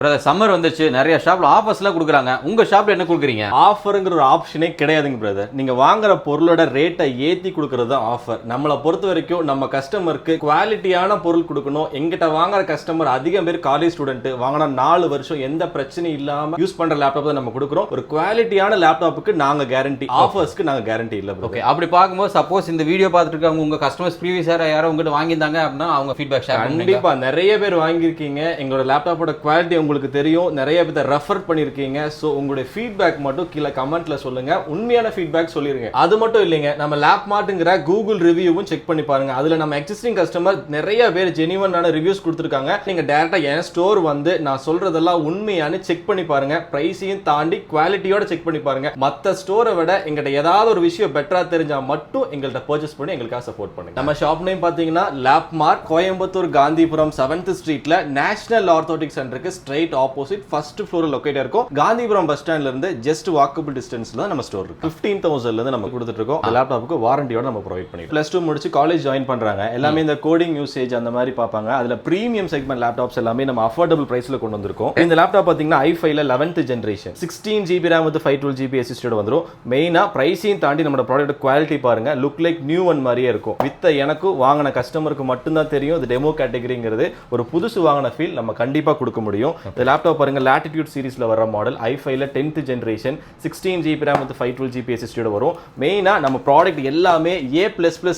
Brother summer வந்துச்சு, நிறைய ஷாப்ல ஆஃபர்ஸ்லாம் கொடுக்குறாங்க. உங்க ஷாப்ல என்ன கொடுக்குறீங்க? ஆஃபருங்கிற ஒரு ஆப்ஷனே கிடையாதுங்க பிரதர். நீங்க வாங்குற பொருளோட ரேட்டை ஏத்தி கொடுக்கறது தான் ஆஃபர். நம்மளை பொறுத்த வரைக்கும் நம்ம கஸ்டமருக்கு குவாலிட்டியான பொருள் கொடுக்கணும். எங்கிட்ட வாங்குற கஸ்டமர் அதிகம் பேர் காலேஜ் ஸ்டூடெண்ட், வாங்கினா 4 வருஷம் எந்த பிரச்சனையும் இல்லாம யூஸ் பண்ற லேப்டாப் தான் நம்ம கொடுக்குறோம். ஒரு குவாலிட்டியான லேப்டாப்புக்கு நாங்க கேரண்டி, ஆஃபர்ஸ்க்கு நாங்க கேரண்டி இல்ல. ஓகே, அப்படி பார்க்கும்போது சப்போஸ் இந்த வீடியோ பார்த்துட்டு இருக்காங்க உங்க கஸ்டமர்ஸ் ப்ரீவியஸா யாரோ உங்ககிட்ட வாங்கியிருந்தாங்க அப்படின்னா அவங்க ஃபீட்பேக் ஷேர் பண்ணுங்க. கண்டிப்பா நிறைய பேர் வாங்கியிருக்கீங்க. எங்களோட லேப்டாப்போட குவாலிட்டி உங்களுக்கு தெரியும், நிறைய பேர் ரெஃபர் பண்ணிருக்கீங்க. சோ உங்களுடைய ஃபீட்பேக் மட்டும் கீழே கமெண்ட்ல சொல்லுங்க. உண்மையான ஃபீட்பேக் சொல்லிருங்க. அது மட்டும் இல்லைங்க, நம்ம லேப்மார்ட்ங்கிற கூகுள் ரிவ்யூவும் செக் பண்ணி பாருங்க. அதுல நம்ம எக்ஸிஸ்டிங் கஸ்டமர் நிறைய பேர் ஜெனியூனான ரிவ்யூஸ் கொடுத்துருக்காங்க. நீங்க டைரக்டா என் ஸ்டோர் வந்து நான் சொல்றதெல்லாம் உண்மையானு செக் பண்ணி பாருங்க. பிரைஸையும் தாண்டி குவாலிட்டியோட செக் பண்ணி பாருங்க. மத்த ஸ்டோரை விட எங்கிட்ட ஏதாவது ஒரு விஷயம் பெட்டரா தெரிஞ்சா மட்டும் எங்கள்கிட்ட பர்ச்சேஸ் பண்ணி எங்களுக்காக சப்போர்ட் பண்ணுங்க. நம்ம ஷாப் நேம் பாத்தீங்கன்னா லேப்மார்ட், கோயம்புத்தூர் காந்திபுரம் 7th ஸ்ட்ரீட்ல நேஷனல் ஆர்த்தோட்டிக் சென்டருக்கு straight opposite first floor locate இருக்கும். காந்திபுரம் பஸ் ஸ்டாண்ட்ல இருந்து ஜஸ்ட் வாக்கபிள் டிஸ்டன்ஸ்ல நம்ம ஸ்டோர் இருக்கு. 15,000 இருந்து நம்ம கொடுத்துட்டு இருக்கோம். லேப்டாப்புக்கு வாரண்டியோட நம்ம ப்ரொவைட் பண்ணிடுறோம். +2 முடிச்சு காலேஜ் ஜாயின் பண்றாங்க, எல்லாமே இந்த கோடிங் யூசேஜ் அந்த மாதிரி பார்ப்பாங்க. அதுல பிரீமியம் செக்மெண்ட் லேப்டாப்ஸ் எல்லாமே நம்ம அஃபோர்டபிள் பிரைஸ்ல கொண்டு வந்திருக்கோம். இந்த லேப்டாப் பாத்தீங்கன்னா i5ல 11th generation 16 GB RAM with 512 GB SSD வந்துரும். மெயினா பிரைஸையும் தாண்டி நம்ம ப்ராடக்ட் குவாலிட்டி பாருங்க, லுக் லைக் நியூ ஒன் மாதிரியே இருக்கும். வித் எனக்கு வாங்கின கஸ்டமருக்கு மட்டும் தான் தெரியும் இது டெமோ கேட்டகரிங்கிறது. ஒரு புதுசு வாங்கின ஃபீல் நம்ம கண்டிப்பா கொடுக்க முடியும். இந்த லேப்டாப் பாருங்க, லாட்டிடியூட் சீரிஸ்ல வர மாடல், i5ல 10th generation 16 GB RAM with 512 GB SSD வரும். மெயினா நம்ம ப்ராடக்ட் எல்லாமே A++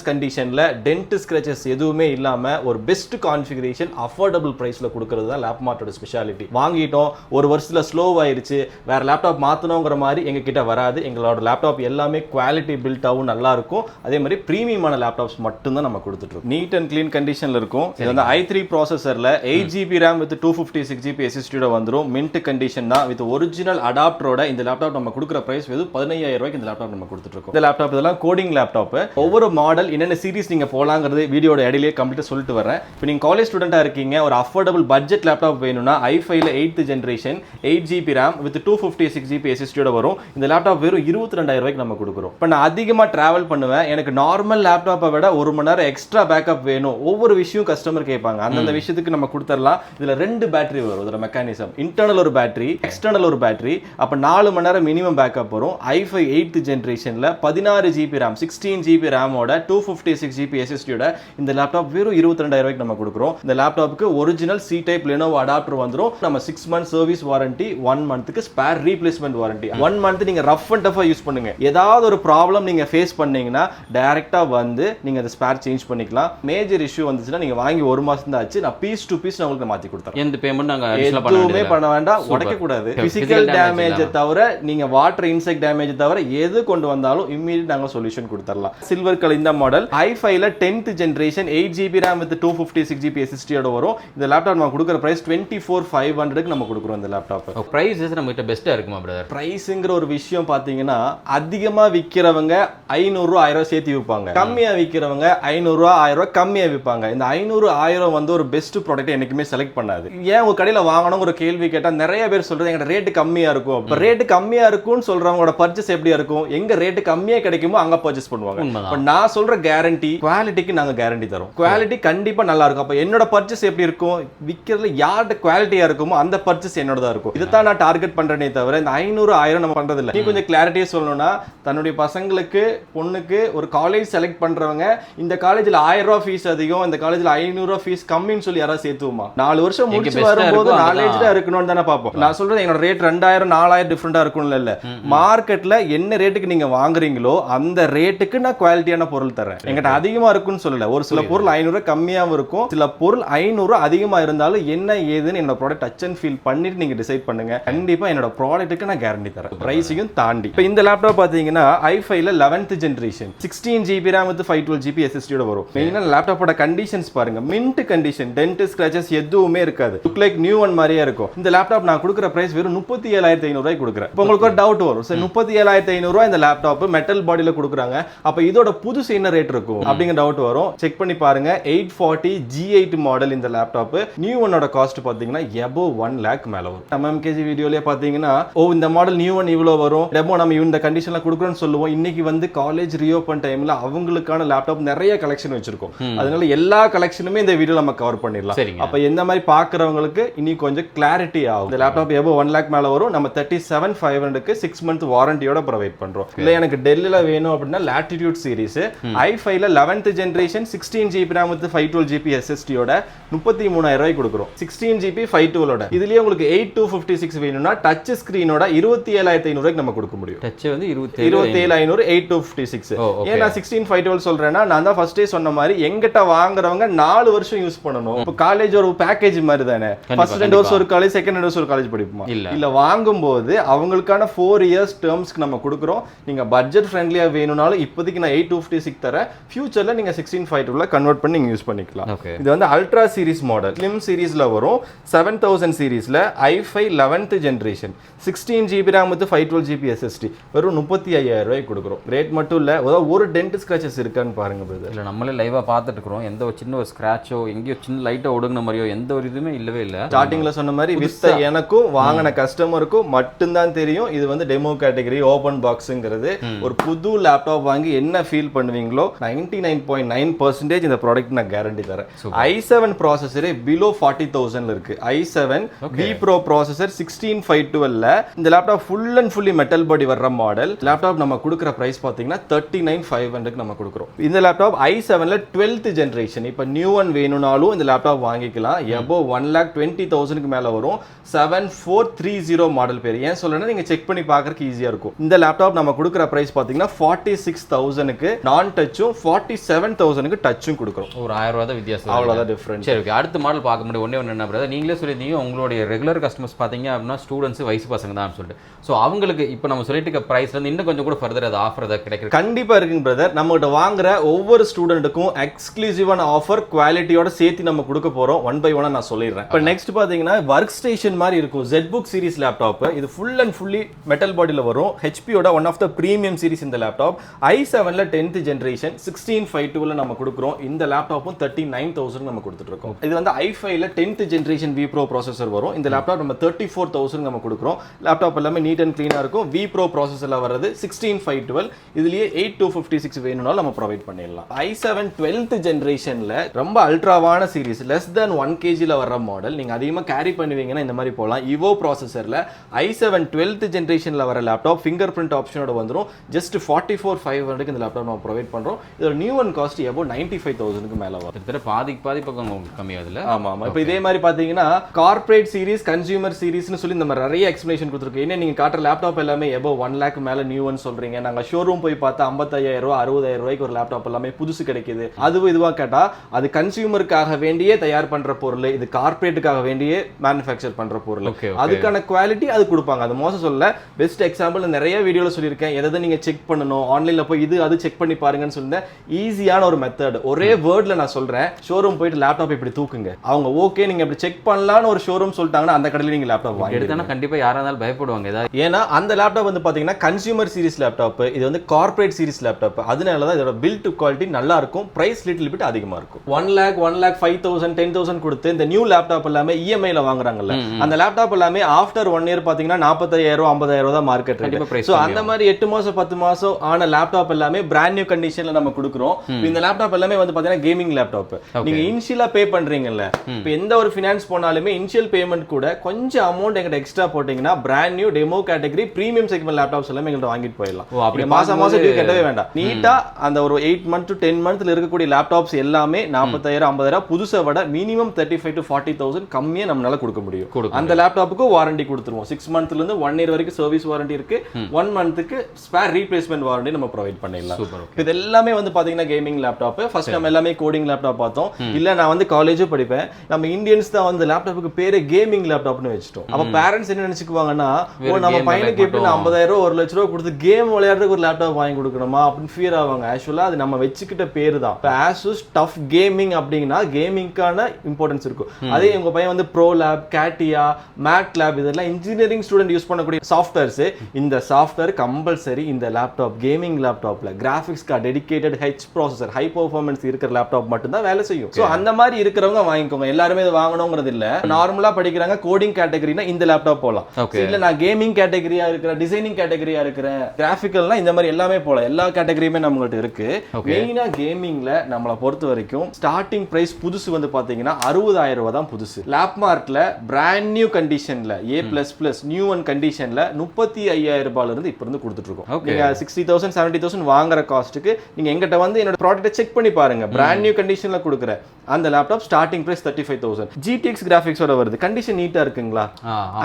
கண்டிஷன்ல டென்ட் ஸ்கிராச்சஸ் எதுவுமே இல்லாம ஒரு பெஸ்ட் கான்ஃபிகரேஷன் அஃபோர்டபிள் பிரைஸ்ல கொடுக்கிறது தான் லேப்மார்ட்டோட ஸ்பெஷாலிட்டி. வாங்கிட்டோம் ஒரு வருஷத்துல ஸ்லோ ஆயிருச்சு வேற லேப்டாப் மாத்தணுங்கிற மாதிரி எங்க கிட்ட வராது. எங்களோட லேப்டாப் எல்லாமே குவாலிட்டி பில்டாவும் நல்லா இருக்கும். அதே மாதிரி பிரீமியமான லேப்டாப்ஸ் மட்டும் தான் நம்ம கொடுத்துட்டு இருக்கோம். நீட் அண்ட் கிளீன் கண்டிஷன்ல இருக்கும். இது வந்து i3 ப்ராசஸர்ல 8 GB RAM with 256 GB SSD வந்துரும். மின்ட் கண்டிஷன் தான் வித் ஒரிஜினல் அடாப்டரோட. இந்த லேப்டாப் நம்ம கொடுக்குற பிரைஸ் வெறும் 15,000 ரூபாய்க்கு இந்த லேப்டாப் நம்ம கொடுத்துட்டு இருக்கோம். இந்த லேப்டாப் இதெல்லாம் கோடிங் லேப்டாப். ஒவ்வொரு மாடல் என்னென்ன சீரிஸ் நீங்க போலாங்கிறது வீடியோட இடையிலேயே கம்ப்ளீட்டா சொல்லிட்டு வரேன். இப்போ நீங்க காலேஜ் ஸ்டூடெண்டா இருக்கீங்க, ஒரு அஃபோர்டபிள் பட்ஜெட் லேப்டாப் வேணும்னா i5ல 8th generation 8 GB RAM with 256 GB SSD வரும். இந்த லேப்டாப் வெறும் 22,000 ரூபாய்க்கு நம்ம கொடுக்குறோம். இப்போ நான் அதிகமா டிராவல் பண்ணுவேன், எனக்கு நார்மல் லேப்டாப்பை விட 1 மணி நேரம் எக்ஸ்ட்ரா பேக்கப் வேணும், ஒவ்வொரு விஷயம் கஸ்டமர் கேட்பாங்க. அந்தந்த விஷயத்துக்கு நம்ம கொடுத்துடலாம். இதுல 2 பேட்டரி வரும். இதோட மெக்கானிசம் இன்டர்னல் ஒரு பேட்டரி, எக்ஸ்டர்னல் ஒரு பேட்டரி. அப்ப 4 மணி நேரம் மினிமம் பேக்கப் வரும். i5 8th ஜெனரேஷன்ல 16 GB RAM 16 GB RAM ஓட 256 GB SSD ஓட இந்த லேப்டாப் வெறும் 22,000 ரூபாய்க்கு நம்ம கொடுக்குறோம். இந்த லேப்டாப்புக்கு original C type Lenovo adapter வந்துரும். நம்ம 6 months சர்வீஸ் வாரண்டி, 1 monthக்கு ஸ்பேர் ரீப்ளேஸ்மெண்ட் வாரண்டி. 1 month நீங்க ரஃப் அண்ட் டஃபா யூஸ் பண்ணுங்க. ஏதாவது ஒரு ப்ராப்ளம் நீங்க ஃபேஸ் பண்ணீங்கன்னா டைரக்டா வந்து நீங்க அந்த ஸ்பேர் சேஞ்ச் பண்ணிக்கலாம். மேஜர் இஷ்யூ வந்துச்சுன்னா நீங்க வாங்கி 1 மாசம் தான் ஆச்சு, நான் பீஸ் டு பீஸ் உங்களுக்கு மாத்தி கொடுத்தேன். எந்த பேமெண்ட் நாங்க எதுவுமே பண்ண வேண்டாம், உடைக்க கூடாது. பிசிக்கல் டேமேஜ் தவிர நீங்க வாட்டர் இன்செக்ட் டேமேஜ் தவிர எது கொண்டு வந்தாலும் இமிடியேட் நாங்க சொல்யூஷன் கொடுத்துடலாம். சில்வர் கலர் இந்த மாடல் i5ல 10th generation 8 GB RAM with 256 GB SSD வரும். இந்த லேப்டாப் நம்ம கொடுக்குற பிரைஸ் 24,500க்கு நம்ம கொடுக்குறோம். இந்த லேப்டாப் பிரைஸ் நம்ம கிட்ட பெஸ்டா இருக்குமா பிரதர்? பிரைஸ்ங்கிற ஒரு விஷயம் பாத்தீங்கன்னா, அதிகமா விக்கிறவங்க 500 ரூபாய் 1000 சேர்த்து விற்பாங்க, கம்மியா விக்கிறவங்க 500 ரூபாய் 1000 ரூபாய் கம்மியா விற்பாங்க. இந்த 500 1000 வந்து ஒரு பெஸ்ட் ப்ராடக்ட் என்னைக்குமே செலக்ட் பண்ணாது. ஏன் உங்க கடையில வாங்கணும் ஒரு கேள்வி கேட்டா நிறைய பேர் சொல்றது எங்க ரேட் கம்மியா இருக்கும். இப்ப ரேட் கம்மியா இருக்கும்னு சொல்றவங்களோட பர்ச்சேஸ் எப்படி இருக்கும்? எங்க ரேட் கம்மியா கிடைக்குமோ அங்க பர்ச்சேஸ் பண்ணுவாங்க. இப்ப நான் சொல்ற கேரண்டி குவாலிட்டிக்கு நாங்க கேரண்டி தரோம். குவாலிட்டி கண்டிப்பா நல்லா இருக்கும். அப்ப என்னோட பர்ச்சேஸ் எப்படி இருக்கும்? விக்கிறதுல யார்ட்ட குவாலிட்டியா இருக்குமோ அந்த பர்ச்சேஸ் என்னோட இருக்கும். இதைத்தான் நான் டார்கெட் பண்றேனே தவிர இந்த 500 1000 நம்ம பண்றது இல்ல. நீ கொஞ்சம் கிளாரிட்டியா சொல்லணும்னா, தன்னுடைய பசங்களுக்கு பொண்ணுக்கு ஒரு காலேஜ் செலக்ட் பண்றவங்க இந்த காலேஜ்ல 1000 ரூபாய் ஃபீஸ் அதிகம், இந்த காலேஜ்ல 500 ரூபாய் ஃபீஸ் கம்மின்னு சொல்லி யாராவது சேர்த்துவோமா? 4 வருஷம் முடிச்சு வரும்போது நாலேஜ்ல இருக்கணும்னு தானே பார்ப்போம். நான் சொல்றது என்னோட ரேட் 2000 4000 டிஃபரெண்டா இருக்கும்ல. இல்ல, மார்க்கெட்ல என்ன ரேட்டுக்கு நீங்க வாங்குறீங்களோ அந்த ரேட்டுக்கு நான் குவாலிட்டியான பொருள் தரேன். எங்கிட்ட அதிகமா இருக்குன்னு சொல்லல. ஒரு சில பொருள் 500 கம்மியாவும் இருக்கும், சில பொருள் 500 அதிகமா இருந்தாலும் என்ன ஏதுன்னு என்னோட ப்ராடக்ட் டச் அண்ட் ஃபீல் பண்ணிட்டு நீங்க டிசைட் பண்ணுங்க. கண்டிப்பா என்னோட ப்ராடக்ட்டுக்கு நான் கேரண்டி தரேன், பிரைஸையும் தாண்டி. இப்போ இந்த லேப்டாப் பாத்தீங்கன்னா i5ல 11th generation 16 GB RAM with 512 GB SSD வரும். மெயினா லேப்டாப்போட கண்டிஷன்ஸ் பாருங்க, மின்ட் கண்டிஷன், டென்ட் ஸ்கிராச்சஸ் எதுவுமே இருக்காது, லுக் லைக் நியூ ஒன் மாதிரியே இருக்கும். இந்த லேப்டாப் நான் கொடுக்குற பிரைஸ் வெறும் 37,500 ரூபாய் கொடுக்குறேன். இப்போ உங்களுக்கு ஒரு டவுட் வரும், சார் 37,500 ரூபாய் இந்த லேப்டாப் மெட்டல் பாடியில கொடுக்குறாங்க, அப்ப இதோட புதுசு என்ன ரேட் இருக்கும் அப்படிங்கிற டவுட் வரும். செக் பண்ணி பாருங்க. 840 G8 மாடல் இந்த லேப்டாப். நியூ ஒன்னோட காஸ்ட் பாத்தீங்கன்னா above 1 lakh மேல வரும். நம்ம MKG வீடியோலயே பாத்தீங்கன்னா இந்த மாடல் நியூ ஒன் இவ்வளவு வரும், டெமோ நம்ம இந்த கண்டிஷன்ல கொடுக்குறோம்னு சொல்லுவோம். இன்னைக்கு வந்து காலேஜ் ரீஓபன் டைம்ல அவங்களுக்கான லேப்டாப் நிறைய கலெக்ஷன் வச்சிருக்கோம். அதனால எல்லா கலெக்ஷனுமே இந்த வீடியோ நம்ம கவர் பண்ணிடலாம். அப்ப எந்த மாதிரி பாக்குறவங்களுக்கு இனி கொஞ்சம் கொஞ்சம் கிளாரிட்டி ஆகும். இந்த லேப்டாப் எபோ 1 lakh மேல வரும். நம்ம 37,500க்கு 6 month வாரண்டியோட ப்ரொவைட் பண்றோம். இல்ல எனக்கு டெல்லில வேணும் அப்படின்னா லாட்டிடியூட் சீரிஸ் i5ல 11th generation 16GB RAM with 512GB SSD யோட 33,000 ரூபாய்க்கு கொடுக்குறோம். 16GB 512ஓட. இதுலயே உங்களுக்கு 8256 வேணும்னா டச் ஸ்கிரீனோட 27,500 ரூபாய்க்கு நம்ம கொடுக்க முடியும். டச் வந்து 27,500 8256. ஏன் நான் 16,512 சொல்றேன்னா நான் தான் ஃபர்ஸ்டே சொன்ன மாதிரி எங்கிட்ட வாங்குறவங்க 4 வருஷம் யூஸ் பண்ணணும். இப்போ காலேஜ் ஒரு பேக்கேஜ் மாதிரி தானே. ஃபர்ஸ்ட் 2 வருஷம் ஒரு காலேஜ், செகண்ட் 2 வருஷம் ஒரு காலேஜ் படிப்போமா? இல்ல வாங்கும்போது அவங்களுக்கான 4 years டேர்ம்ஸ்க்கு நம்ம கொடுக்குறோம். நீங்க பட்ஜெட் ஃப்ரெண்ட்லியா வேணும்னாலும் இப்போதைக்கு நான் 8256 தரேன். ஃபியூச்சர்ல நீங்க 16,512 கன்வெர்ட் பண்ணி நீங்க யூஸ் பண்ணிக்கலாம். இது வந்து அல்ட்ரா சீரிஸ் மாடல். ஸ்லிம் சீரிஸ்ல வரும். 7000 சீரிஸ்ல i5 11th generation 16GB RAM with 512GB SSD வெறும் 35,000 ரூபாய்க்கு கொடுக்குறோம். ரேட் மட்டும் இல்ல, ஒரு டென்ட் ஸ்கிராச்சஸ் இருக்கான்னு பாருங்க பிரதர். இல்ல நம்மளே லைவா பார்த்துட்டு இருக்கோம். எந்த ஒரு சின்ன ஒரு ஸ்கிராச்சோ எங்கேயோ சின்ன லைட்டா ஒடுங்கின மாதிரியோ எந்த ஒரு இதுவுமே இல்லவே இல்ல. ஸ்டார்டிங்ல சொன்ன மாதிரி வித்த எனக்கும் வாங்கின கஸ்டமருக்கும் மட்டும்தான் தெரியும் இது வந்து டெமோ கேட்டகரி ஓபன் பாக்ஸ்ங்கிறது. ஒரு புது லேப்டாப் வாங்கி என்ன ஃபீல் பண்ணுவீங்களோ 99.9% இந்த ப்ராடக்ட் நான் கேரண்டி தரேன். i7 ப்ராசஸரே பிலோ 40,000ல இருக்கு. i7 V Pro ப்ராசஸர் 16,512ல இந்த laptop full and fully metal body வர்ற மாடல். லேப்டாப் நம்ம கொடுக்குற பிரைஸ் பாத்தீங்கன்னா 39,500க்கு நம்ம கொடுக்குறோம். இந்த லேப்டாப் i7ல 12th ஜெனரேஷன். இப்போ நியூ ஒன் வேணும்னாலும் இந்த லேப்டாப் வாங்கிக்கலாம். எபோ 1,20,000க்கு மேல வரும். 7430 மாடல் பேர். ஏன் சொல்றேன்னா நீங்க செக் பண்ணி பார்க்கறதுக்கு ஈஸியா இருக்கும். இந்த லேப்டாப் நம்ம கொடுக்குற பிரைஸ் பாத்தீங்கன்னா 46,000க்கு நான் டச்சும் 47,000க்கு டச்சும் கொடுக்குறோம். ஒரு 1000 ரூபாய் தான் வித்தியாசம். அவ்வளவுதான் டிஃபரன்ஸ். சரி, ஓகே. அடுத்த மாடல் பார்க்க முடியும். ஒண்ணே என்ன பிரதர், நீங்களே சொல்லியிருந்தீங்க உங்களுடைய ரெகுலர் கஸ்டமர்ஸ் பாத்தீங்க அப்படின்னா ஸ்டூடெண்ட்ஸ் வயசு பசங்க தான் சொல்லிட்டு. ஸோ அவங்களுக்கு இப்போ நம்ம சொல்லிட்டு இருக்க பிரைஸ்ல இருந்து இன்னும் கொஞ்சம் கூட ஃபர்தர் அது ஆஃபர் ஏதாவது கிடைக்கும்? கண்டிப்பா இருக்குங்க பிரதர். நம்ம கிட்ட வாங்குற ஒவ்வொரு ஸ்டூடெண்ட்டுக்கும் எக்ஸ்க்ளூசிவான ஆஃபர் குவாலிட்டியோட சேர்த்து நம்ம கொடுக்க போறோம். 1 by 1 நான் சொல்லிடுறேன். இப்போ நெக்ஸ்ட் பாத்தீங்கன்னா ஒர்க் ஸ்டேஷன் மாதிரி இருக்கும் ZBook சீரிஸ் லேப்டாப். இது ஃபுல் அண்ட் ஃபுல்லி மெட்டல் பாடியில வரும். HPயோட one of the premium series இந்த லேப்டாப். i7ல 10th ஜெனரேஷன் 16,512ல நம்ம கொடுக்குறோம். இந்த லேப்டாப்பும் 39,000 நம்ம கொடுத்துட்டு இருக்கோம். இது வந்து i5ல 10th generation V Pro processor வரும். இந்த லேப்டாப் நம்ம 34,000 நம்ம கொடுக்குறோம். லேப்டாப் எல்லாமே நீட் அண்ட் கிளீனா இருக்கும். V Pro ப்ராசஸர்ல வர்றது 16,512. இதுலயே 8256 வேணும்னாலும் நம்ம ப்ரொவைட் பண்ணிடலாம். i7 12th ஜெனரேஷன்ல ரொம்ப அல்ட்ராவான சீரிஸ் லெஸ் than 1 kgல வர்ற மாடல். நீங்க அதிகமா கேரி பண்ணுவீங்கன்னா இந்த மாதிரி போலாம். Evo ப்ராசஸர்ல i7 12th ஜெனரேஷன்ல வர லேப்டாப் ஃபிங்கர் பிரிண்ட் ஆப்ஷனோட வந்துரும். ஜஸ்ட் 44,500க்கு இந்த லேப்டாப் நம்ம ப்ரொவைட் பண்றோம். இதோட நியூ ஒன் காஸ்ட் எபோ 95,000க்கு மேல வரும். கிட்டத்தட்ட பாதி பக்கம் கம்மியாதுல. ஆமா. இப்போ இதே மாதிரி பாத்தீங்கன்னா கார்ப்பரேட் சீரிஸ், கன்சியூமர் சீரிஸ்னு சொல்லி இந்த மாதிரி நிறைய எக்ஸ்பிளேஷன் கொடுத்துருக்கு. என்ன நீங்க காட்டுற லேப்டாப் எல்லாமே எபோ 1 lakh மேல நியூ ஒன் சொல்றீங்க. நாங்க ஷோரூம் போய் பார்த்தா 55,000 ரூபாய் 60,000 ரூபாய்க்கு ஒரு லேப்டாப் எல்லாமே புதுசு கிடைக்குது. அதுவும் இதுவா கேட்டா அது கன்சியூமருக்காக வேண்டியே தயார் பண்ற பொருள், இது கார்ப்பரேட்டுக்காக வேண்டியே மேனுஃபேக்சர் பண்ற பொருள். அதுக்கான குவாலிட்டி அது கொடுப்பாங்க. அது மோசம் சொல்ல. பெஸ்ட் எக்ஸாம்பிள் நிறைய வீடியோல சொல்லியிருக்கேன். எதை நீங்க செக் பண்ணணும், ஆன்லைன்ல போய் இது அது செக் பண்ணி பாருங்கன்னு சொல்லிருந்தேன். ஈஸியான ஒரு மெத்தட். ஒரே வேர்ட்ல நான் சொல்றேன். ஷோரூம் போயிட்டு லேப்டாப் இப்படி தூக்குங்க. அவங்க ஓகே நீங்க இப்படி செக் பண்ணலாம்னு ஒரு ஷோரூம் சொல்லிட்டாங்கன்னா அந்த கடையில நீங்க லேப்டாப் வாங்கி எடுத்தா கண்டிப்பா யாரா இருந்தாலும் பயப்படுவாங்க. ஏன்னா அந்த லேப்டாப் வந்து பாத்தீங்கன்னா கன்சியூமர் சீரிஸ் லேப்டாப், இது வந்து கார்ப்பரேட் சீரிஸ் லேப்டாப். அதனால தான் இதோட பில்ட் குவாலிட்டி நல்லா இருக்கும். பிரைஸ் லிட்டில் பிட் அதிகமா இருக்கும். 1 lakh 5,000 10,000 கொடுத்து இந்த நியூ லேப்டாப் எல்லாமே இஎம்ஐல வாங்குறாங்கல்ல, அந்த லேப்டாப் எல்லாமே ஆஃப்டர் 1 year பாத்தீங்கன்னா 40,000 50,000 தான் மார்க்கெட் ரேட். சோ அந்த மாதிரி 8 மாசம் 10 மாசம் ஆன லேப்டாப் எல்லாமே பிராண்ட் நியூ கண்டிஷன்ல நம்ம கொடுக்குறோம். இந்த லேப்டாப் எல்லாமே வந்து பாத்தீங்கன்னா கேமிங் லேப்டாப். நீங்க இனிஷியலா பே பண்றீங்கல்ல, இப்போ எந்த ஒரு ஃபினான்ஸ் போனாலுமே இனிஷியல் பேமெண்ட் கூட கொஞ்சம் அமௌண்ட் எங்கிட்ட எக்ஸ்ட்ரா போட்டீங்கன்னா brand new demo category premium segment laptops எல்லாமே எங்கள்ட்ட வாங்கிட்டு போயிடலாம். அப்படி மாசம் டியூ கட்டவே வேண்டாம். நீட்டா அந்த ஒரு 8 month to 10 monthல இருக்கக்கூடிய லேப்டாப்ஸ் எல்லாமே 40,000 50,000 புதுசை விட மினிமம் 35,000 to 40,000 கம்மியா நம்மளால கொடுக்க முடியும். அந்த லேப்டாப்புக்கு வாரண்டி கொடுத்துருவோம். 6 monthல இருந்து 1 year வரைக்கும் சர்வீஸ் வாரண்டி இருக்கு. 1 monthக்கு ஸ்பேர் ரீப்ளேஸ்மெண்ட் வாரண்டி நம்ம ப்ரொவைட் பண்ணிடலாம். இது எல்லாமே வந்து பாத்தீங்கன்னா கேமிங் லேப்டாப். ஃபர்ஸ்ட் நம்ம எல்லாமே கோடிங் லேப்டாப் பார்த்தோம். இல்ல நான் வந்து காலேஜ் படிப்பேன். நம்ம இந்தியன்ஸ் தான் வந்து லேப்டாப்புக்கு பேரே கேமிங் லேப்டாப்னு வச்சிட்டோம். அப்ப பேரண்ட்ஸ் என்ன நினைச்சுக்குவாங்கன்னா, ஓ நம்ம பையனுக்கு எப்படி 50,000 1 லட்ச ரூபாய் கொடுத்து கேம் விளையாடுறதுக்கு ஒரு லேப்டாப் வாங்கி கொடுக்கணுமா அப்படின்னு ஃபீல் ஆவாங்க. ஆக்சுவலா அது நம்ம வச்சுக்கிட்ட பேரு தான். இப்போ ஆசூஸ் டஃப் கேமிங் அப்படின்னா கேமிங்கான இம்பார்ட்டன்ஸ் இருக்கும். அதே உங்க பையன் வந்து pro lab, Catia, MATLAB இதெல்லாம் இன்ஜினியரிங் ஸ்டூடெண்ட் யூஸ் பண்ணக்கூடிய சாஃப்ட்வேர்ஸ். இந்த சாஃப்ட்வேர் கம்பல்சரி இந்த லேப்டாப் கேமிங் லேப்டாப்ல கிராஃபிக்ஸ்க்கு dedicated H processor high performance இருக்கிற லேப்டாப் மட்டும் தான் வேலை செய்யும். ஸோ அந்த மாதிரி இருக்கிறவங்க வாங்கிக்கோங்க. எல்லாருமே இது வாங்கணுங்கிறது இல்ல. நார்மலா படிக்கிறாங்க கோடிங் கேட்டகரினா இந்த லேப்டாப் போலாம். இல்ல நான் கேமிங் கேட்டகரியா இருக்கிற, டிசைனிங் கேட்டகரியா இருக்கிற, கிராஃபிக்கல்னா இந்த மாதிரி எல்லாமே போலாம். எல்லா கேட்டகரியுமே நம்மகிட்ட இருக்கு. மெயினா கேமிங்ல நம்மளை பொறுத்த வரைக்கும் ஸ்டார்டிங் பிரைஸ் புதுசு வந்து பாத்தீங்கன்னா 60,000 ரூபாய் தான் புதுசு. லேப்மார்க்ல மார்ட்ல பிராண்ட் நியூ கண்டிஷன்ல A++ நியூ ஒன் கண்டிஷன்ல 35,000 ரூபாயில இருந்து இப்ப இருந்து கொடுத்துட்டு இருக்கோம். நீங்க 60,000 70,000 வாங்குற காஸ்ட்டுக்கு நீங்க எங்கிட்ட வந்து என்னோட ப்ராடக்ட்டை செக் பண்ணி பாருங்க. பிராண்ட் நியூ கண்டிஷன்ல கொடுக்குற அந்த லேப்டாப் ஸ்டார்டிங் பிரைஸ் 35,000. GTX கிராஃபிக்ஸோட வருது. கண்டிஷன் நீட்டா இருக்குங்களா?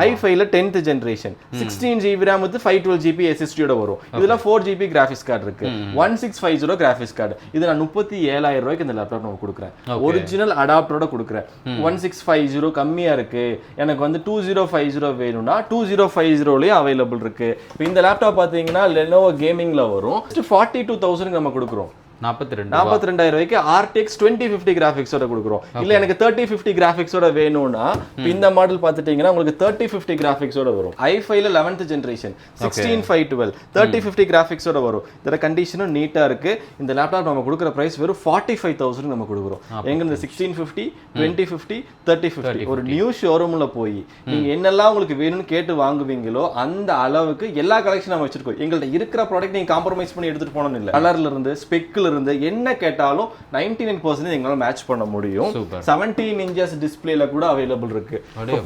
i5ல 10th generation 16 GB RAM with 512 GB SSD ஓட வரும். இதுல 4 GB கிராஃபிக்ஸ் கார்டு இருக்கு. 1650 கிராஃபிக்ஸ் கார்டு. இது நான் 37,000 ரூபாய்க்கு இந்த லேப்டாப் நான் கொடுக்குறேன். ஒரிஜினல் அடாப்டரோட கொடுக்குறேன். 1650 கம்மியா இருக்கு, எனக்கு வந்து 2050 வேணும்னா 2050லயும் அவைலபிள் இருக்கு. இந்த லேப்டாப் பாத்தீங்கன்னா Lenovo கேமிங்ல வரும். 42,000 நம்ம கொடுக்குறோம். 42,000 ரூபாய்க்கு RTX 2050 கிராஃபிக்ஸோட கொடுக்குறோம். இல்ல எனக்கு 3050 கிராஃபிக்ஸோட வேணும்னா இந்த மாடல் பார்த்துட்டீங்கன்னா உங்களுக்கு 3050 கிராஃபிக்ஸோட வரும். i5ல 11th ஜெனரேஷன் 16512 3050 கிராஃபிக்ஸோட வரும். இதோட கண்டிஷனும் நீட்டா இருக்கு. இந்த லேப்டாப் நம்ம கொடுக்குற பிரைஸ் வெறும் 45,000 நம்ம கொடுக்குறோம். எங்க இந்த 1650 2050 3050 ஒரு நியூ ஷோரூம்ல போய் நீங்க என்னெல்லாம் உங்களுக்கு வேணும்னு கேட்டு வாங்குவீங்களோ அந்த அளவுக்கு எல்லா கலெக்ஷன் நம்ம வச்சிருக்கோம். எங்கள்ட்ட இருக்கிற ப்ராடக்ட் நீங்க காம்ப்ரமைஸ் பண்ணி எடுத்துட்டு போனோம்னு இல்ல. கலர்ல இருந்து ஸ்பெக்ல இருந்து என்ன கேட்டாலும் 99% எங்களால மேட்ச் பண்ண முடியும். 17 inches டிஸ்ப்ளேல கூட அவைலபிள் இருக்கு.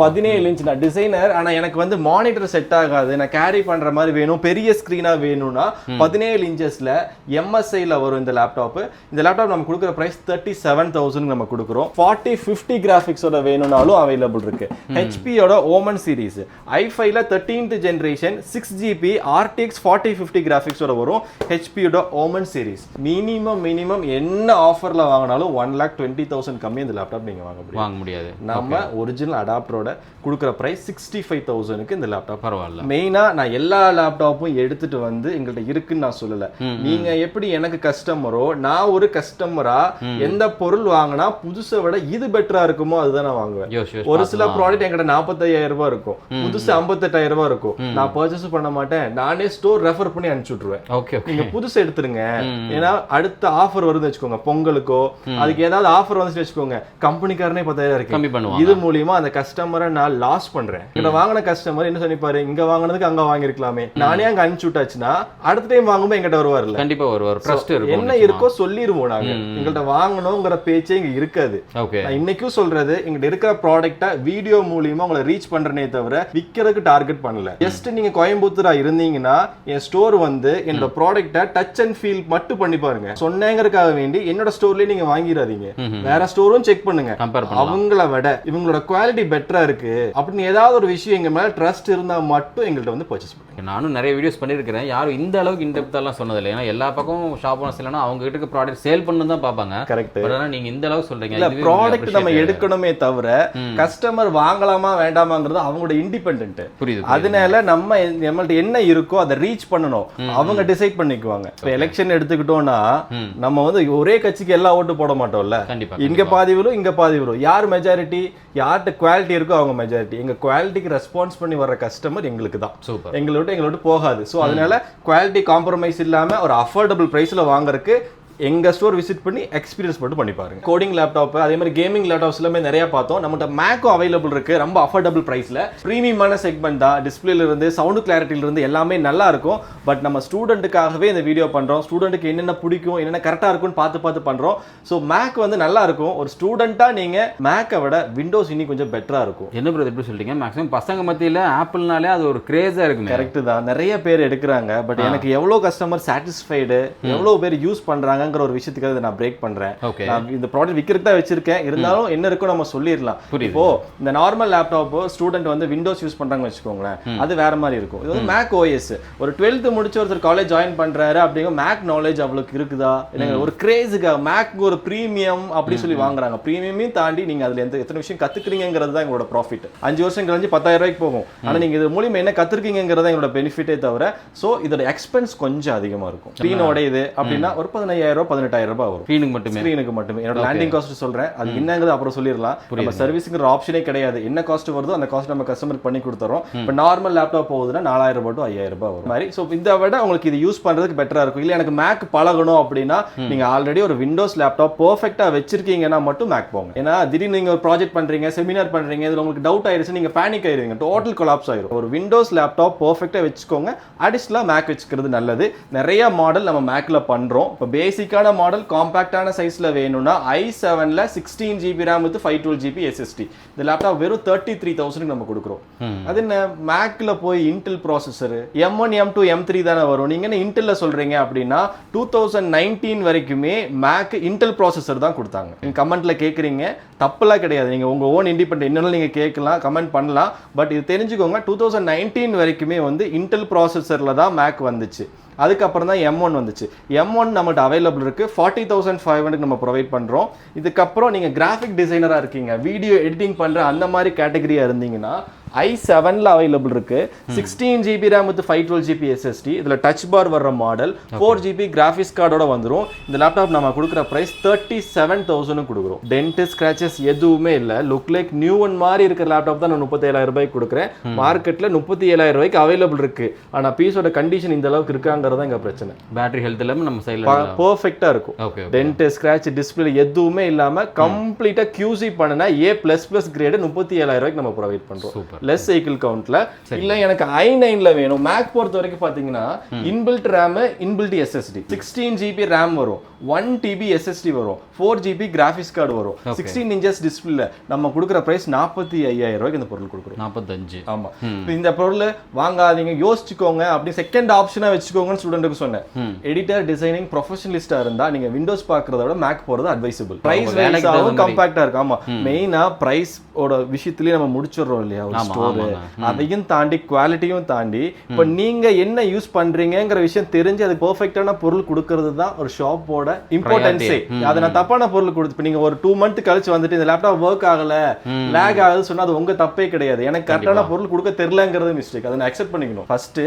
17 இன்ச் நான் டிசைனர், ஆனா எனக்கு வந்து மானிட்டர் செட் ஆகாது, நான் கேரி பண்ற மாதிரி வேணும், பெரிய ஸ்கிரீனா வேணும்னா 17 இன்ச்சஸ்ல MSIல வரும் இந்த லேப்டாப். இந்த லேப்டாப் நம்ம கொடுக்குற பிரைஸ் 37,000 நம்ம கொடுக்குறோம். 4050 கிராஃபிக்ஸோட வேணும்னாலும் அவைலபிள் இருக்கு. ஹெச்பியோட ஓமன் சீரிஸ் i5ல 13th ஜெனரேஷன் 6GB RTX 4050 கிராஃபிக்ஸோட வரும். ஹெச்பியோட ஓமன் சீரிஸ் மினிமம் என்ன ஆஃபர்ல வாங்கினாலும் 1,20,000 கம்மி இந்த லேப்டாப் நீங்க வாங்க முடியாது. நம்ம ஒரிஜினல் அடாப்டரோட கொடுக்குற பிரைஸ் 65,000க்கு இந்த லேப்டாப். பரவாயில்ல. மெயினா நான் எல்லா லேப்டாப்பும் எடுத்துட்டு வந்து எங்கள்கிட்ட இருக்குன்னு நான் சொல்லல. நீங்க எப்படி எனக்கு கஸ்டமரோ நான் ஒரு கஸ்டமரா எந்த பொருள் வாங்கினா புதுசை விட இது பெட்டரா இருக்குமோ அதுதான் நான் வாங்குவேன். ஒரு சில ப்ராடக்ட் என்கிட்ட 45,000 ரூபாய் இருக்கும், புதுசு 58,000 ரூபாய் இருக்கும். நான் பர்ச்சேஸ் பண்ண மாட்டேன், நானே ஸ்டோர் ரெஃபர் பண்ணி அனுப்பிச்சு விட்டுருவேன். நீங்க புதுசு எடுத்துருங்க, ஏன்னா அடுத்த ஆஃபர் வருது வச்சுக்கோங்க, பொங்கலுக்கோ அதுக்கு ஏதாவது ஆஃபர் வந்துச்சு வச்சுக்கோங்க, கம்பெனிக்காரனே 10,000 இருக்கு. இது மூலியமா அந்த கஸ்டமரை நான் லாஸ் பண்றேன். இங்க வாங்கின கஸ்டமர் என்ன சொன்னிப்பாரு, இங்க வாங்கினதுக்கு அங்க வாங்கிருக்கலாமே, நானே அங்க அனுப்பிச்சு விட்டாச்சுன்னா அடுத்த டைம் வாங்கும்போது எங்கிட்ட வருவார்ல. கண்டிப்பா வருவார். ட்ரஸ்ட் இருக்கும். என்ன இருக்கோ சொல்லிருவோம். நாங்க எங்கள்கிட்ட வாங்கணுங்கிற பேச்சே இங்க இருக்காது. நான் இன்னைக்கும் சொல்றது, எங்கிட்ட இருக்கிற ப்ராடக்ட்டை வீடியோ மூலியமா உங்களை ரீச் பண்றனே தவிர விக்கிறதுக்கு டார்கெட் பண்ணல. ஜஸ்ட் நீங்க கோயம்புத்தூரா இருந்தீங்கன்னா என் ஸ்டோர் வந்து என்னோட ப்ராடக்ட்டை டச் அண்ட் ஃபீல் மட்டும் பண்ணி பாருங்க. சொன்னேங்கிறதுக்காக வேண்டி என்னோட ஸ்டோர்லயே நீங்க வாங்கிடாதீங்க, வேற ஸ்டோரும் செக் பண்ணுங்க. அவங்கள விட இவங்களோட குவாலிட்டி பெட்டரா இருக்கு அப்படின்னு ஏதாவது ஒரு விஷயம் எங்க மேல ட்ரஸ்ட் இருந்தா மட்டும் எங்கள்கிட்ட வந்து பர்ச்சேஸ் பண்ணுங்க. நானும் நிறைய வீடியோஸ் பண்ணியிருக்கிறேன், யாரும் இந்த அளவுக்கு இன்டெப்த்தாலாம் சொன்னதில்லை. ஏன்னா எல்லா பக்கமும் ஷாப் ஓனர்ஸ் இல்லைன்னா அவங்க கிட்ட ப்ராடக்ட் சேல் பண்ணு தான் பார்ப்பாங்க. கரெக்ட். நீங்க இந்த அளவுக்கு சொல்றீங்க. இல்ல, ப்ராடக்ட் நம்ம எடுக்கணுமே தவிர கஸ்டமர் வாங்கலாமா வேண்டாமாங்கிறது அவங்களோட இண்டிபெண்டன்ட். புரியுது. அதனால நம்மள்ட்ட என்ன இருக்கோ அதை ரீச் பண்ணணும், அவங்க டிசைட் பண்ணிக்குவாங்க. இப்ப எலெக்ஷன் எடுத்துக்கிட்டோம்னா நம்ம வந்து ஒரே கட்சிக்கு எல்லா ஓட்டு போட மாட்டோம்ல. இங்க பாதி வரும் இங்க பாதி வரும். யார் மெஜாரிட்டி, யார்கிட்ட குவாலிட்டி இருக்கோ அவங்க மெஜாரிட்டி. எங்க குவாலிட்டிக்கு ரெஸ்பான்ஸ் பண்ணி வர்ற கஸ்டமர் எங்களுக்கு தான். எங்களோட போகாது. சோ அதனால குவாலிட்டி காம்ப்ரமைஸ் இல்லாம ஒரு அஃபோர்டபுள் பிரைஸ்ல வாங்குறதுக்கு எங்க ஸ்டோர் விசிட் பண்ணி எக்ஸ்பீரியன்ஸ் மட்டும் பண்ணி பாருங்க. கோடிங் லேப்டாப் அதே மாதிரி கேமிங் லேப்டாப்ஸ் எல்லாமே நிறைய பார்த்தோம். நம்மகிட்ட மேக்கும் அவைலபிள் இருக்கு, ரொம்ப அஃபோர்டபுள் பிரைஸ்ல. பிரீமியமான செக்மெண்ட் தான். டிஸ்பிளேல இருந்து சவுண்ட் கிளாரிட்டில இருந்து எல்லாமே நல்லா இருக்கும். பட் நம்ம ஸ்டூடெண்ட்டுக்காகவே இந்த வீடியோ பண்றோம். ஸ்டூடெண்ட்டுக்கு என்னென்ன பிடிக்கும், என்னென்ன கரெக்டா இருக்கும்னு பார்த்து பண்றோம். ஸோ மேக் வந்து நல்லா இருக்கும். ஒரு ஸ்டூடெண்டா நீங்க மேக்கை விட விண்டோஸ் இன்னும் கொஞ்சம் பெட்டரா இருக்கும். என்ன பிரதர் எப்படி சொல்றீங்க? மேக்ஸிமம் பசங்க மத்தியில ஆப்பிள்னாலே அது ஒரு கிரேஸா இருக்கு. கரெக்ட் தான், நிறைய பேர் எடுக்கிறாங்க. பட் எனக்கு எவ்வளவு கஸ்டமர் சாட்டிஸ்ஃபைடு, எவ்வளவு பேர் யூஸ் பண்றாங்க ஒரு விஷயத்துக்காக நான் பிரேக் பண்றேன். நான் இந்த ப்ராடக்ட் விக்கிறதுக்கு தான் வச்சிருக்கேன், இருந்தாலும் என்ன இருக்கோ நம்ம சொல்லிடலாம். இப்போ இந்த நார்மல் லேப்டாப் ஸ்டூடெண்ட் வந்து விண்டோஸ் யூஸ் பண்றாங்க வச்சுக்கோங்களேன், அது வேற மாதிரி இருக்கும். இது வந்து மேக் OS. ஒரு 12th முடிச்ச ஒருத்தர் காலேஜ் ஜாயின் பண்றாரு அப்படிங்க, மேக் நாலேஜ் அவ்வளவுக்கு இருக்குதா? ஒரு கிரேஸுக்கு மேக் ஒரு பிரீமியம் அப்படி சொல்லி வாங்குறாங்க. பிரீமியமையும் தாண்டி நீங்க அதுல எத்தனை விஷயம் கத்துக்கிறீங்கிறது தான் எங்களோட ப்ராஃபிட். 5 வருஷம் கழிஞ்சு 10,000 ரூபாய்க்கு போகும். ஆனா நீங்க இது மூலியமா என்ன கத்துருக்கீங்கிறத எங்களோட பெனிஃபிட்டே தவிர. சோ இதோட எக்ஸ்பென்ஸ் கொஞ்சம் அதிகமா இருக்கும். ஸ்கிரீனோட இது அப்படின்னா ஒரு 15,000 18,000 ரூபாய் வரும். ஸ்கிரீனுக்கு மட்டுமே. என்னோட லேண்டிங் காஸ்ட் சொல்றேன், அது என்னங்கிறது அப்புறம் சொல்லிடலாம். நம்ம சர்வீஸ்ங்கிற ஆப்ஷனே கிடையாது. என்ன காஸ்ட் வருதோ அந்த காஸ்ட் நம்ம கஸ்டமருக்கு பண்ணி கொடுத்துறோம். இப்போ நார்மல் லேப்டாப் போகுதுன்னா 4,000 ரூபாய் to 5,000 ரூபாய் வரும் மாதிரி. ஸோ இதை விட உங்களுக்கு இது யூஸ் பண்றதுக்கு பெட்டரா இருக்கும். இல்லை எனக்கு மேக் பழகணும் அப்படின்னா நீங்க ஆல்ரெடி ஒரு விண்டோஸ் லேப்டாப் பெர்ஃபெக்ட்டா வச்சிருக்கீங்கன்னா மட்டும் மேக் போங்க. ஏன்னா திடீர்னு நீங்க ஒரு ப்ராஜெக்ட் பண்றீங்க, செமினார் பண்றீங்க, இதுல உங்களுக்கு டவுட் ஆயிருச்சு, நீங்க பேனிக் ஆயிருவீங்க, டோட்டல் கொலாப்ஸ் ஆயிரும். ஒரு விண்டோஸ் லேப்டாப் பெர்ஃபெக்ட்டா வச்சுக்கோங்க. அடிஷனலா மேக் வச்சுக்கிறது நல்லது. நிறைய மாடல் நம்ம மேக்ல பண்றோம். இப்போ பேசிக் பேசிக்கான மாடல் காம்பாக்டான சைஸ்ல வேணும்னா i7ல 16GB RAM with 512GB SSD. இந்த லேப்டாப் வெறும் 33,000 நம்ம கொடுக்குறோம். அது என்ன மேக்ல போய் Intel processor M1 M2 M3 தானே வரும். நீங்க என்ன இன்டெல்ல சொல்றீங்க அப்படின்னா 2019 வரைக்குமே மேக் இன்டெல் ப்ராசஸர் தான் கொடுத்தாங்க. நீங்க கமெண்ட்ல கேக்குறீங்க, தப்புலாம் கிடையாது. நீங்க உங்க ஓன் இண்டிபெண்டன்ட் என்னன்னு நீங்க கேட்கலாம், கமெண்ட் பண்ணலாம். பட் இது தெரிஞ்சுக்கோங்க, 2019 வரைக்குமே வந்து இன்டெல் ப்ராசஸர்ல தான் மேக் வந்துச்சு. அதுக்கப்புறம் தான் M1 வந்துச்சு. M1 நம்மகிட்ட அவைலபிள் இருக்கு, 40,500 நம்ம ப்ரொவைட் பண்றோம். இதுக்கப்புறம் நீங்க கிராஃபிக் டிசைனரா இருக்கீங்க, வீடியோ எடிட்டிங் பண்ற அந்த மாதிரி கேட்டகரியா இருந்தீங்கன்னா i7ல அவைலபிள் இருக்கு. 16GB RAM with 512GB SSD. இதுல டச் பார் வர்ற மாடல், 4GB கிராஃபிக்ஸ் கார்டோட வந்துரும். இந்த லேப்டாப் நம்ம கொடுக்குற பிரைஸ் 37,000 கொடுக்குறோம். டென்ட் ஸ்கிராச்சஸ் எதுவுமே இல்ல. லுக் லைக் நியூ ஒன் மாதிரி இருக்கிற லேப்டாப் தான் நான் 37,000 ரூபாய்க்கு கொடுக்குறேன். மார்க்கெட்ல 37,000 ரூபாய்க்கு அவைலபிள் இருக்கு. ஆனா பீஸோட கண்டிஷன் இந்த அளவுக்கு இருக்காங்கிறதா எங்க பிரச்சனை. பேட்டரி ஹெல்த் எல்லாமே நம்ம சைடுல பெர்ஃபெக்ட்டா இருக்கும். டென்ட் ஸ்கிராட்ச் டிஸ்ப்ளே எதுவுமே இல்லாம கம்ப்ளீட்டா QC பண்ணுனா A++ கிரேட் 37,000 ரூபாய்க்கு நம்ம ப்ரொவைட் பண்றோம். லெஸ் சைக்கிள் கவுண்ட்ல. இல்ல எனக்கு i9ல வேணும். மேக் பொறுத்த வரைக்கும் பாத்தீங்கன்னா inbuilt RAM, inbuilt SSD, 16GB RAM வரும், 1TB SSD வரும், 4GB கிராஃபிக்ஸ் கார்டு வரும், 16 inches டிஸ்ப்ளே. நம்ம கொடுக்குற பிரைஸ் 45,000 ரூபாய்க்கு இந்த பொருள் கொடுக்குறோம். 45. ஆமா. இந்த பொருள் வாங்காதீங்க, யோசிச்சுக்கோங்க. அப்படி செகண்ட் ஆப்ஷனா வச்சுக்கோங்கன்னு ஸ்டூடெண்ட்டுக்கு சொன்னேன். எடிட்டர், டிசைனிங் ப்ரொஃபஷனலிஸ்டா இருந்தா நீங்க விண்டோஸ் பாக்குறத விட மேக் போறது அட்வைசபிள். பிரைஸ் வைஸாவும் காம்பாக்டா இருக்கு. ஆமா, மெயினா பிரைஸ் ஓட விஷயத்திலேயே நம்ம முடிச்சிடுறோம் இல்லையா ஒரு ஸ்டோர். அதையும் தாண்டி குவாலிட்டியும் தாண்டி இப்ப நீங்க என்ன யூஸ் பண்றீங்கங்கிற விஷயம் தெரிஞ்சு அது பெர்ஃபெக்ட்டான பொருள் கொடுக்கிறது தான் ஒரு ஷாப்போட இம்பார்ட்டன்ஸே. அதை நான் தப்பான பொருள் கொடுத்து நீங்க ஒரு 2 month கழிச்சு வந்துட்டு இந்த லேப்டாப் ஒர்க் ஆகல, லேக் ஆகுது சொன்னா அது உங்க தப்பே கிடையாது. எனக்கு கரெக்டான பொருள் கொடுக்க தெரியலங்கிறது மிஸ்டேக். அதை நான் அக்செப்ட் பண்ணிக்கணும். ஃபர்ஸ்ட்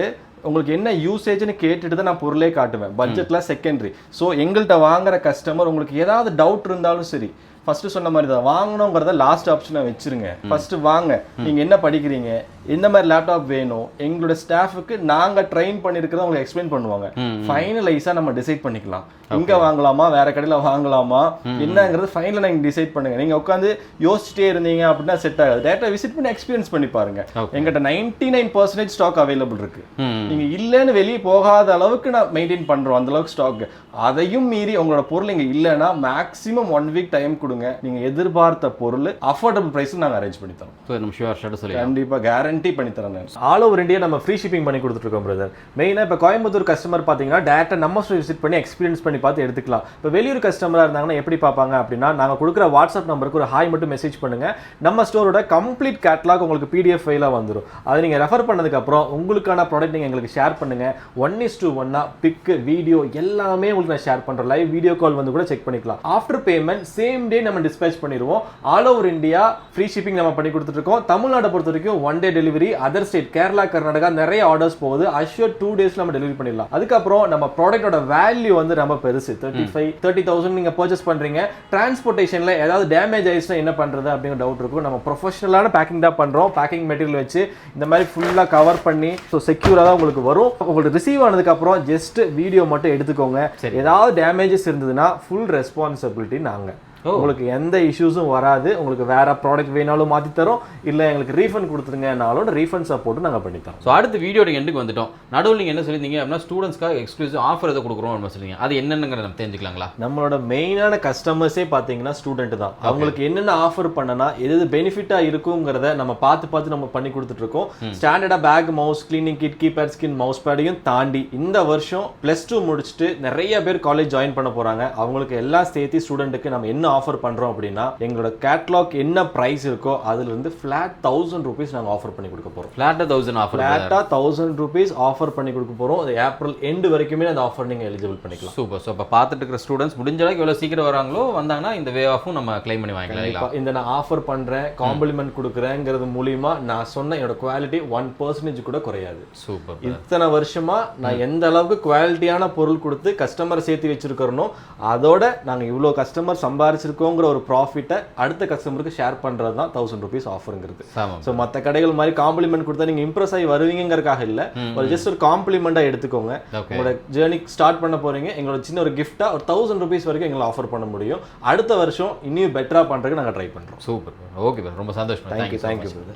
உங்களுக்கு என்ன யூசேஜ்னு கேட்டுட்டு தான் நான் பொருளே காட்டுவேன். பட்ஜெட்ல செகண்டரி. ஸோ எங்கள்கிட்ட வாங்குற கஸ்டமர் உங்களுக்கு ஏதாவது டவுட் இருந்தாலும் சரி, ஃபர்ஸ்ட் சொன்ன மாதிரி தான் வாங்கணுங்கிறத லாஸ்ட் ஆப்ஷனை வச்சிருங்க. ஃபர்ஸ்ட் வாங்க, நீங்க என்ன படிக்கிறீங்க, எந்த மாதிரி லேப்டாப் வேணும், எங்களோட ஸ்டாஃபுக்கு நாங்க ட்ரெயின் பண்ணிருக்கிறத உங்களுக்கு எக்ஸ்பிளைன் பண்ணுவாங்க. ஃபைனலைஸா நம்ம டிசைட் பண்ணிக்கலாம், இங்க வாங்கலாமா வேற கடையில வாங்கலாமா என்னங்கிறது ஃபைனலா நீங்க டிசைட் பண்ணுங்க. நீங்க உட்காந்து யோசிச்சுட்டே இருந்தீங்க அப்படின்னா செட் ஆகாது. டேரக்டா விசிட் பண்ணி எக்ஸ்பீரியன்ஸ் பண்ணி பாருங்க. எங்கிட்ட 99% ஸ்டாக் அவைலபிள் இருக்கு. நீங்க இல்லன்னு வெளியே போகாத அளவுக்கு நான் மெயின்டைன் பண்றோம், அந்த அளவுக்கு ஸ்டாக். அதையும் மீறி உங்களோட பொருள் இங்க இல்லைன்னா மேக்ஸிமம் 1 week டைம் கொடுங்க. நீங்க எதிர்பார்த்த பொருள் அஃபோர்டபுள் பிரைஸ் நாங்க அரேஞ்ச் பண்ணி தரோம். கண்டிப்பா கேரண்டி பண்ணி தரேன். ஆல் ஓவர் இந்தியா நம்ம ஃப்ரீ ஷிப்பிங் பண்ணி கொடுத்துட்டு இருக்கோம் பிரதர். மெயினா இப்ப கோயம்புத்தூர் கஸ்டமர் பாத்தீங்கன்னா டேரக்டா நம்ம ஸ்டோர் விசிட் பண்ணி எக்ஸ்பீரியன்ஸ் பண்ணி பார்த்து எடுத்துக்கலாம். இப்போ வெளியூர் கஸ்டமரா இருந்தாங்கன்னா எப்படி பார்ப்பாங்க அப்படின்னா, நாங்க கொடுக்குற வாட்ஸ்அப் நம்பருக்கு ஒரு ஹாய் மட்டும் மெசேஜ் பண்ணுங்க. நம்ம ஸ்டோரோட கம்ப்ளீட் கேட்லாக் உங்களுக்கு PDF ஃபைலா வந்துடும். அதை நீங்க ரெஃபர் பண்ணதுக்கு அப்புறம் உங்களுக்கான ப்ராடக்ட் நீங்க எங்களுக்கு ஷேர் பண்ணுங்க. 1:1 பிக் வீடியோ எல்லாமே உங்களுக்கு நான் ஷேர் பண்றேன். லைவ் வீடியோ கால் வந்து கூட செக் பண்ணிக்கலாம். ஆஃப்டர் பேமெண்ட் சேம் டே நம்ம டிஸ்பேச் பண்ணிடுவோம். All over India free shipping நம்ம பண்ணி கொடுத்துட்டு இருக்கோம். தமிழ்நாட்டை பொறுத்த வரைக்கும் 1 day delivery. Other state Kerala, Karnataka நிறைய ஆர்டர்ஸ் போகுது. அஷ்யூர் 2 days நம்ம டெலிவரி பண்ணிடலாம். அதுக்கப்புறம் நம்ம ப்ராடக்ட்டோட வேல்யூ வந்து ரொம்ப பெருசு. 35-30,000 நீங்க பர்ச்சேஸ் பண்றீங்க. டிரான்ஸ்போர்ட்டேஷன்ல ஏதாவது டேமேஜ் ஆயிடுச்சுன்னா என்ன பண்றது அப்படிங்கிற டவுட் இருக்கும். நம்ம ப்ரொஃபஷனலான பேக்கிங் தான் பண்றோம். பேக்கிங் மெட்டீரியல் வச்சு இந்த மாதிரி ஃபுல்லா கவர் பண்ணி ஸோ செக்யூரா தான் உங்களுக்கு வரும். உங்களுக்கு ரிசீவ் ஆனதுக்கு அப்புறம் ஜஸ்ட் வீடியோ மட்டும் எடுத்துக்கோங்க. ஏதாவது டேமேஜஸ் இருந்ததுன்னா ஃபுல் ரெஸ்பான்சிபிலிட்டி நாங்க. உங்களுக்கு எந்த இஷ்யூஸும் வராது. உங்களுக்கு வேற ப்ராடக்ட் வேணாலும் மாத்தி தரோம், இல்ல எங்களுக்கு ரீஃபண்ட் கொடுத்துருங்கனாலும் ரீஃபண்ட் சப்போர்ட் நாங்க பண்ணி தரோம். ஸோ அடுத்து வீடியோட எண்டுக்கு வந்துட்டோம். நடுவில் நீங்க என்ன சொல்லியிருந்தீங்க அப்படின்னா ஸ்டூடெண்ட்ஸ்க்காக எக்ஸ்க்ளூசிவ் ஆஃபர் எதை கொடுக்குறோம் சொல்லுங்க. அது என்னங்கிறத நம்ம தெரிஞ்சுக்கலாங்களா? நம்மளோட மெயினான கஸ்டமர்ஸே பாத்தீங்கன்னா ஸ்டூடெண்ட் தான். அவங்களுக்கு என்னென்ன ஆஃபர் பண்ணனா எது பெனிஃபிட்டா இருக்குங்கிறத நம்ம பார்த்து நம்ம பண்ணி கொடுத்துட்டு இருக்கோம். ஸ்டாண்டர்டா bag, mouse, cleaning kit, keypad, skin, mouse பேடையும் தாண்டி இந்த வருஷம் +2 முடிச்சுட்டு நிறைய பேர் காலேஜ் ஜாயின் பண்ண போறாங்க. அவங்களுக்கு எல்லாம் சேர்த்து ஸ்டூடெண்ட்டுக்கு நம்ம என்ன ஆஃபர் பண்றோம் அப்படின்னா, எங்களோட கேட்லாக் என்ன பிரைஸ் இருக்கோ அதுல இருந்து ஃபிளாட் 1000 rupees நாங்க ஆஃபர் பண்ணி கொடுக்க போறோம். ஃபிளாட்டா 1000 ஆஃபர், ஃபிளாட்டா 1000 rupees ஆஃபர் பண்ணி கொடுக்க போறோம். அது ஏப்ரல் எண்ட் வரைக்குமே அந்த ஆஃபர் நீங்க எலிஜிபிள் பண்ணிக்கலாம். சூப்பர். ஸோ இப்போ பார்த்துட்டு இருக்கிற ஸ்டூடெண்ட்ஸ் முடிஞ்ச அளவுக்கு எவ்வளவு சீக்கிரம் வராங்களோ வந்தாங்கன்னா இந்த வே ஆஃபும் நம்ம கிளைம் பண்ணி வாங்கிக்கலாம். இந்த நான் ஆஃபர் பண்றேன், காம்ப்ளிமெண்ட் கொடுக்குறேங்கிறது மூலியமா நான் சொன்ன என்னோட குவாலிட்டி 1% கூட குறையாது. சூப்பர். இத்தனை வருஷமா நான் எந்த அளவுக்கு குவாலிட்டியான பொருள் கொடுத்து கஸ்டமர் சேர்த்து வச்சிருக்கிறோம், அதோட நாங்க இவ்வளவு கஸ்டமர் சம்பாதிச்சிருக்கோங்கிற ஒரு ப்ராஃபிட்டை அடுத்த கஸ்டமருக்கு ஷேர் பண்றது தான் 1000 rupees ஆஃபருங்கிறது. ஸோ மற்ற கடைகள் மாதிரி காம்ப்ளிமெண்ட் கொடுத்தா நீங்க இம்ப்ரெஸ் ஆகி வருவீங்கிறதுக்காக இல்ல, ஒரு ஜஸ்ட் ஒரு காம்ப்ளிமெண்டா எடுத்துக்கோங்க. உங்களோட ஜேர்னி ஸ்டார்ட் பண்ண போறீங்க, எங்களோட சின்ன ஒரு கிஃப்டா ஒரு 1000 rupees வரைக்கும் எங்களை ஆஃபர் பண்ண முடியும். அடுத்த வருஷம் இன்னும் பெட்டரா பண்றதுக்கு நாங்க ட்ரை பண்றோம். சூப்பர். ஓகே, ரொம்ப சந்தோஷம். Thank you brother.